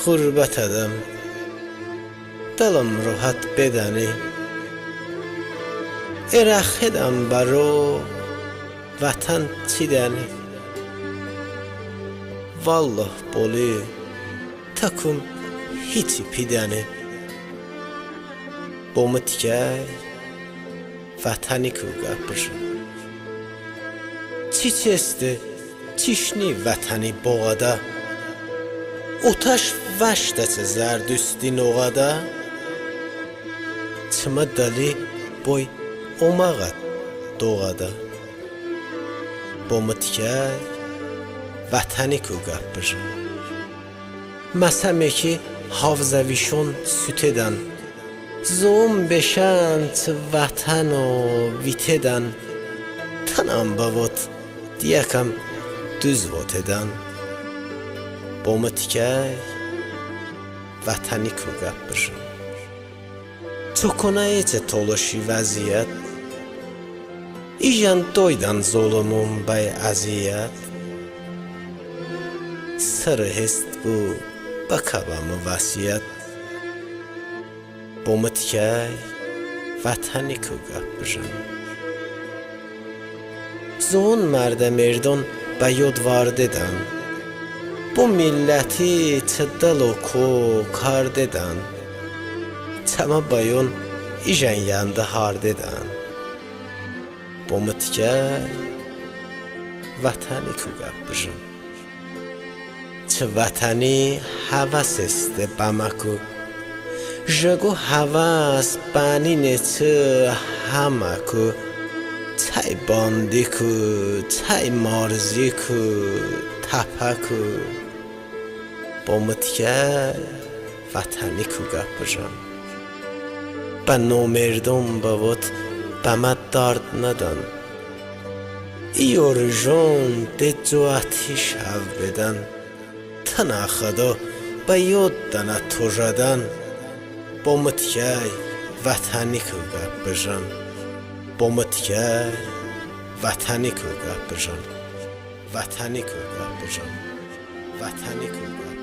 غربت ادم دلم راحت بدنی ارخدم برو vətən çidəni Vallah boli takum hiç pidəni Bomu tikək vətəni qıqapır Çiçesti çişni vətəni boğada Otaş vəşdəçə zərdüsti noğada Çıma dali boy omağat doğada Bomu tikək vətəni qıqapır Məsəməki havzəvişon süt edən Zoğum beşən çı vətən o vit edən Tənəm bavot diyəkəm düz vot edən Bomu tikək vətəni qıqapır Çokonayecə toluşi vəziyyət İjan doydan zolumun bay əziyyət Sırı hest bu bakavamı vəsiyyət Bomu tikək vətəni qıqapır Zoğun mərdə merdon bə yod var dedən Bu milləti çıddal oku kar dedən Çəmə bayon ijan yandı har dedən Bomu tikək vətəni qıqapır Çı vətəni həvəs esti Bamako Jəgu həvəs bəni neçə Hamako Çay bandiku, çay marziku, tapaku Bomu tikək vətəni qıqapır Bə nomerdon bavot بمد دارد ندان ایورژون ده جواتیش هف بدن تنا خدا با یاد دنه توژدن با متیای وطنی که گپ بجن با متیای وطنی که گپ بجن وطنی که گپ بجن وطنی که گپ